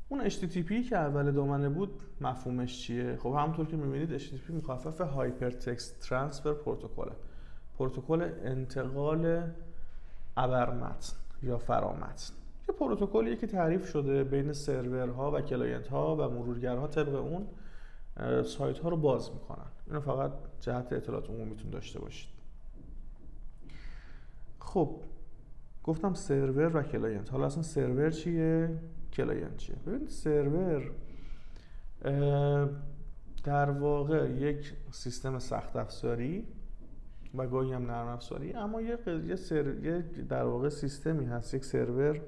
اون HTTP که اول دامنه بود مفهومش چیه؟ خب همونطور که می‌بینید HTTP مخفف هایپر تکست ترانسفر پروتکل، پروتکل انتقال ابرمتن یا فرامتن. یه پروتکلیه که تعریف شده بین سرورها و کلاینت‌ها و مرورگرها، طبق اون سایت‌ها رو باز میکنن. اینو فقط جهت اطلاعات عمومیتون داشته باشید. خب گفتم سرور و کلاینت. حالا اصلا سرور چیه؟ کلاینت چیه؟ ببینید سرور در واقع یک سیستم سخت افزاری و گاهی هم نرم افزاری، اما یه در واقع سیستمی هست، یک سرور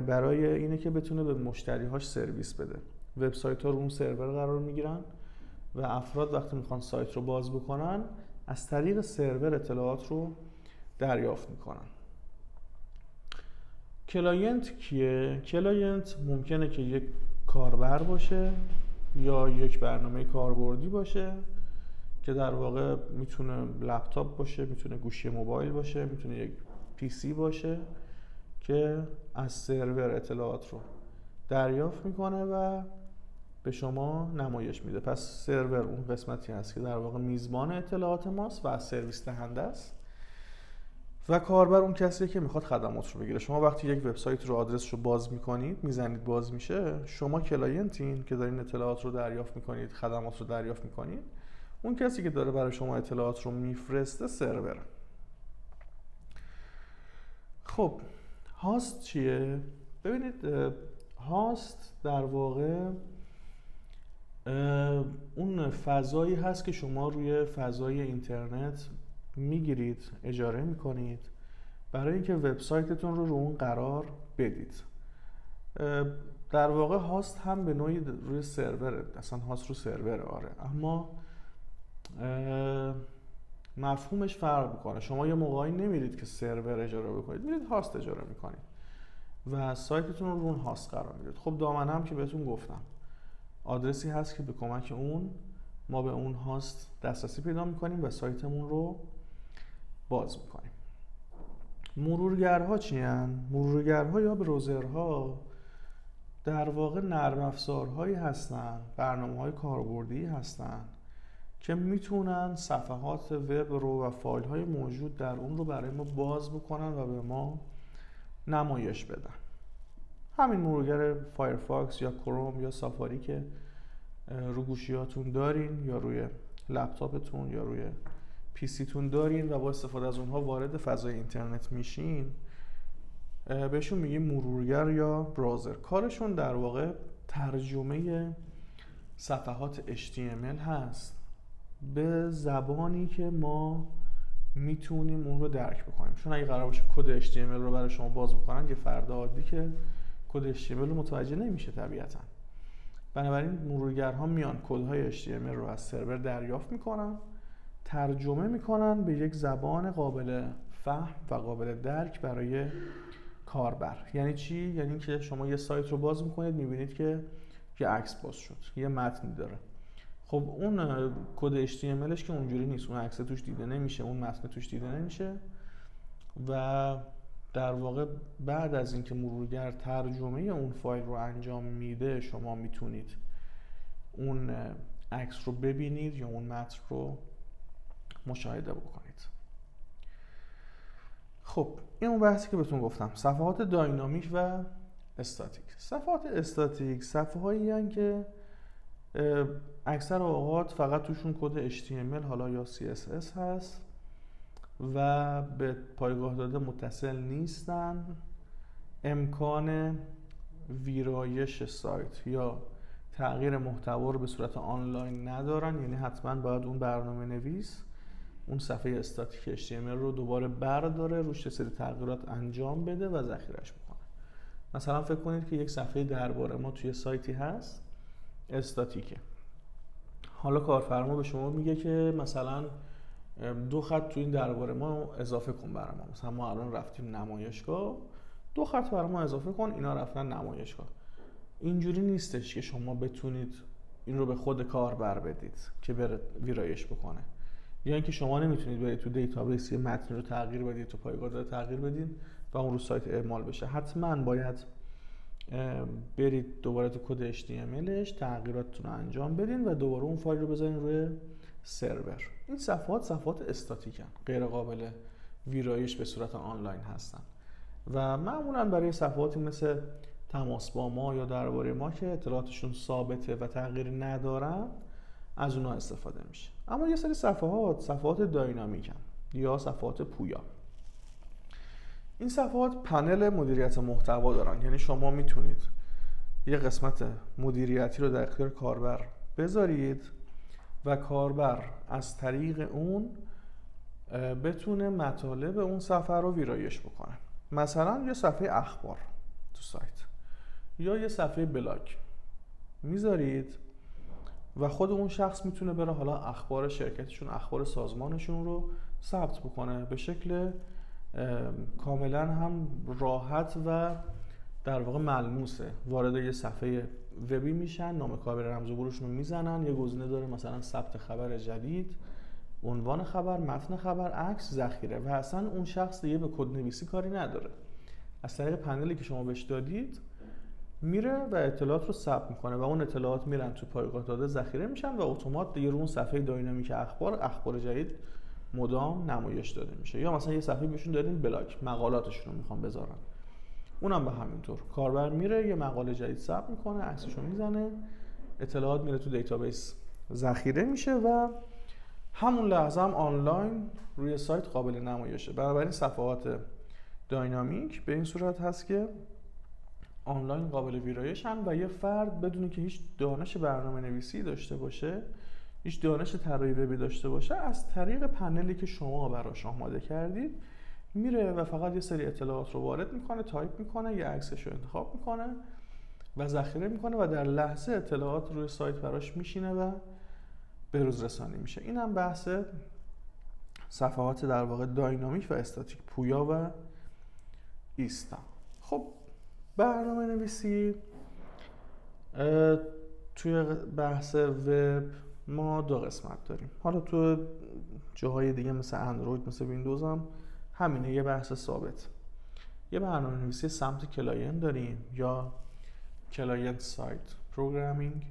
برای اینه که بتونه به مشتریهاش سرویس بده. وبسایت ها رو اون سرور قرار میگیرن و افراد وقتی میخوان سایت رو باز بکنن از طریق سرور اطلاعات رو دریافت میکنن. کلاینت کیه؟ کلاینت ممکنه که یک کاربر باشه یا یک برنامه کاربردی باشه که در واقع میتونه لپتاپ باشه، میتونه گوشی موبایل باشه، میتونه یک PC باشه که از سرور اطلاعات رو دریافت میکنه و به شما نمایش میده. پس سرور اون قسمتی هست که در واقع میزبان اطلاعات ماست و از سرویس دهنده است و کاربر اون کسیه که میخواد خدمات رو بگیره. شما وقتی یک وبسایت رو آدرس رو باز میکنید، میزنید باز میشه، شما کلاینتین که دارین اطلاعات رو دریافت میکنید، خدمات رو دریافت میکنید. اون کسی که داره برای شما اطلاعات رو میفرسته سرور. خب هاست چیه؟ ببینید هاست در واقع اون فضایی هست که شما روی فضای اینترنت میگیرید، اجاره میکنید برای اینکه وبسایتتون رو اون قرار بدید. در واقع هاست هم به نوعی روی سروره، اصلا هاست رو سروره، آره، اما مفهومش فرق میکنه. شما یه موقعی نمیرید که سرور اجاره بکنید، میرید هاست اجاره میکنید و سایتتون رو اون هاست قرار میدید. خب دامنه هم که بهتون گفتم آدرسی هست که به کمک اون ما به اون هاست دسترسی پیدا میکنیم و سایتمون رو باز میکنیم. مرورگرها چی هستن؟ مرورگرها یا بروزرها در واقع نرم افزارهایی هستن، برنامه‌های کاربردی هستن که میتونن صفحات وب رو و فایل‌های موجود در اون رو برای ما باز بکنن و به ما نمایش بدن. همین مرورگر فایرفاکس یا کروم یا سافاری که رو گوشیاتون دارین یا روی لپتاپتون یا روی پیسیتون دارین و با استفاده از اونها وارد فضای اینترنت میشین، بهشون میگیم مرورگر یا براوزر. کارشون در واقع ترجمه صفحات HTML هست به زبانی که ما میتونیم اون رو درک بکنیم. چون اگه قرار باشه کد HTML رو برای شما باز بکنن، یه فرد عادی که کد HTML رو متوجه نمیشه طبیعتاً. بنابراین مرورگرها میان کدهای HTML رو از سرور دریافت میکنن، ترجمه میکنن به یک زبان قابل فهم و قابل درک برای کاربر. یعنی چی؟ یعنی که شما یه سایت رو باز میکنید، میبینید که یه عکس باز شد، یه متن داره. خب اون کد HTMLش که اونجوری نیست، اون عکس توش دیده نمیشه، اون متن توش دیده نمیشه و در واقع بعد از اینکه مرورگر ترجمه اون فایل رو انجام میده، شما میتونید اون عکس رو ببینید یا اون متن رو مشاهده بکنید. خب این اون بحثی که بهتون گفتم، صفحات داینامیک و استاتیک. صفحات استاتیک صفحه‌ای هستند که اکثر اوقات فقط توشون کد HTML حالا یا CSS هست و به پایگاه داده متصل نیستن، امکان ویرایش سایت یا تغییر محتوا رو به صورت آنلاین ندارن. یعنی حتما باید اون برنامه نویس اون صفحه استاتیک HTML رو دوباره برداره، روش یه سری تغییرات انجام بده و ذخیره‌اش بکنه. مثلا فکر کنید که یک صفحه درباره ما توی سایتی هست استاتیکه، حالا کارفرما به شما میگه که مثلا 2 خط تو این درباره ما اضافه کن برای ما. مثلا ما الان رفتیم نمایشگاه، 2 خط برای ما اضافه کن، اینا رفتن نمایشگاه. اینجوری نیستش که شما بتونید این رو به خود کاربر بدید که بره ویرایش بکنه، یا اینکه شما نمیتونید برید تو دیتابیس یه متن رو تغییر بدید، تو پایگاه داده تغییر بدید و اون رو سایت اعمال بشه. حتما باید برید دوباره تو کد HTMLش تغییراتتون رو انجام بدین و دوباره اون فایل رو بذارین روی سرور. این صفحات استاتیکن، غیر قابل ویرایش به صورت آنلاین هستن و معمولا برای صفحاتی مثل تماس با ما یا درباره ما که اطلاعاتشون ثابته و تغییری ندارن از اونها استفاده میشه. اما یه سری صفحات داینامیکن یا صفحات پویا. این صفحات پنل مدیریت محتوا دارن، یعنی شما میتونید یه قسمت مدیریتی رو در اختیار کاربر بذارید و کاربر از طریق اون بتونه مطالب اون صفحه رو ویرایش بکنه. مثلا یه صفحه اخبار تو سایت یا یه صفحه بلاگ میذارید و خود اون شخص میتونه بره حالا اخبار شرکتشون، اخبار سازمانشون رو ثبت بکنه به شکل کاملا هم راحت و در واقع ملموسه. وارد یه صفحه وبی میشن، نام کاربر رمز و بروشون رو میزنن، یه گزینه داره مثلا ثبت خبر جدید، عنوان خبر، متن خبر، عکس، ذخیره و اصلا اون شخص دیگه به کدنویسی کاری نداره. از طریق پنلی که شما بهش دادید میره و اطلاعات رو ثبت میکنه و اون اطلاعات میرن تو پایگاه داده ذخیره میشن و اتومات دیگه رو اون صفحه داینامیک اخبار جدید مدام نمایش داده میشه. یا مثلا یه صفحه بهشون دادین بلاگ، مقالاتشون رو میخوان بذارن، اونم به همینطور. کاربر میره یه مقاله جدید ثبت میکنه، عکسشو میزنه، اطلاعات میره تو دیتابیس ذخیره میشه و همون لحظه هم آنلاین روی سایت قابل نمایشه. بنابراین صفحات داینامیک به این صورت هست که آنلاین قابل ویرایشن و یه فرد بدون که هیچ دانش برنامه نویسی داشته باشه، هیچ دانش طراحی وبی داشته باشه، از طریق پنلی که شما براش آماده کردید میره و فقط یه سری اطلاعات رو وارد میکنه، تایپ میکنه، یه عکسش رو انتخاب میکنه و ذخیره میکنه و در لحظه اطلاعات روی سایت براش میشینه و به روز رسانی میشه. این هم بحث صفحات در واقع داینامیک و استاتیک، پویا و ایستا. خب برنامه نویسی توی بحث وب ما دو قسمت داریم. حالا تو جاهای دیگه مثل اندروید، مثل ویندوز هم همینه، یه بحث ثابت. یه برنامه نویسی سمت کلاینت داریم یا کلاینت سایت پروگرامینگ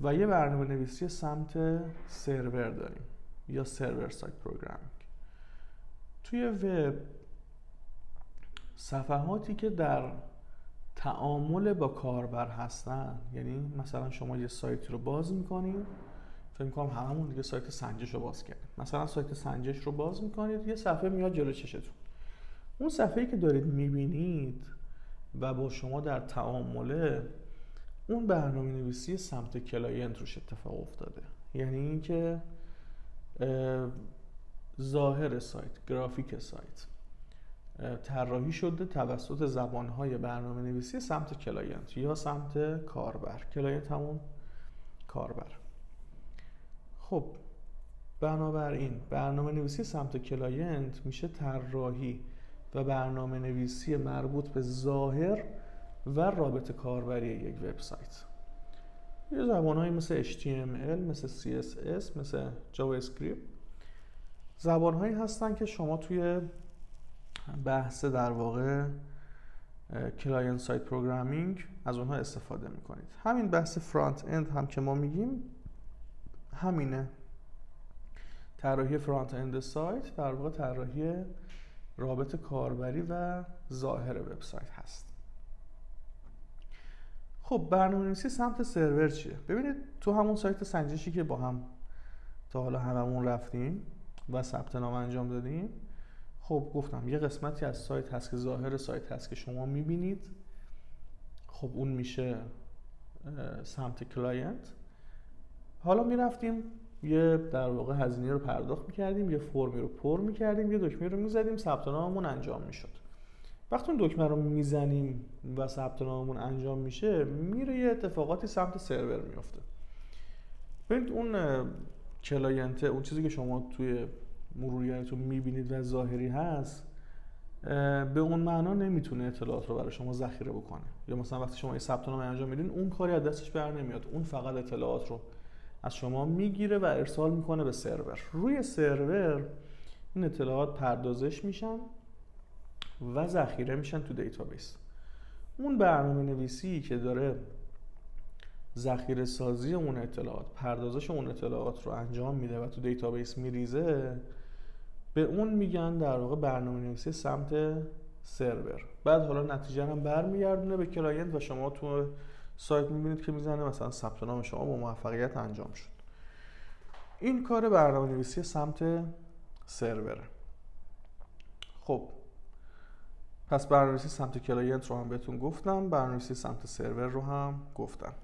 و یه برنامه نویسی سمت سرور داریم یا سرور سایت پروگرامینگ. توی وب صفحاتی که در تعامل با کاربر هستن، یعنی مثلا شما یه سایت رو باز میکنید، فکر می‌کنم هممون دیگه سایت سنجش رو باز کردیم، مثلا سایت سنجش رو باز میکنید، یه صفحه میاد جلو چشتون. اون صفحه‌ای که دارید میبینید و با شما در تعامله، اون برنامه نویسی سمت کلاینت روش اتفاق افتاده. یعنی اینکه ظاهر سایت، گرافیک سایت طراحی شده توسط زبان‌های برنامه نویسی سمت کلاینت یا سمت کاربر. کلاینت همون کاربر. خب بنابراین برنامه نویسی سمت کلاینت میشه طراحی و برنامه نویسی مربوط به ظاهر و رابط کاربری یک وبسایت. یه زبان‌هایی مثل HTML، مثل CSS، مثل JavaScript زبان‌هایی هستن که شما توی بحث در واقع کلاینت سایت پروگرامینگ از اونها استفاده میکنید. همین بحث فرانت اند هم که ما میگیم همینه. طراحی فرانت اند سایت در واقع طراحی رابط کاربری و ظاهر وبسایت هست. خب برنامه‌نویسی سمت سرور چیه؟ ببینید تو همون سایت سنجشی که با هم تا حالا هممون رفتیم و ثبت نام انجام دادیم، خب گفتم یه قسمتی از سایت هست که ظاهر سایت هست که شما میبینید. خب اون میشه سمت کلاینت. حالا میرفتیم یه در واقع هزینه رو پرداخت میکردیم، یه فرمی رو پر میکردیم، یه دکمه رو میزدیم، ثبت ناممون انجام میشد. وقتی اون دکمه رو میزنیم و ثبت ناممون انجام میشه، میره یه اتفاقاتی سمت سرور میفته. ببینید اون کلاینت، اون چیزی که شما توی مرورگرتون میبینید و ظاهری هست، به اون معنا نمیتونه اطلاعات رو برای شما ذخیره بکنه. یا مثلا وقتی شما یه ثبت نام انجام میدین، اون کاری از دستش بر نمیاد، اون فقط اطلاعات رو از شما میگیره و ارسال میکنه به سرور. روی سرور این اطلاعات پردازش میشن و ذخیره میشن تو دیتابیس. اون برنامه نویسی که داره ذخیره سازی اون اطلاعات، پردازش اون اطلاعات رو انجام میده و تو دیتابیس میریزه، به اون میگن در واقع برنامه نویسی سمت سرور. بعد حالا نتیجه هم برمیگردونه به کلاینت و شما تو سایت میبینید که میزنه مثلا ثبت نام شما با موفقیت انجام شد. این کار برنامه نویسی سمت سروره. خب پس برنامه‌نویسی سمت کلاینت رو هم بهتون گفتم، برنامه‌نویسی سمت سرور رو هم گفتم.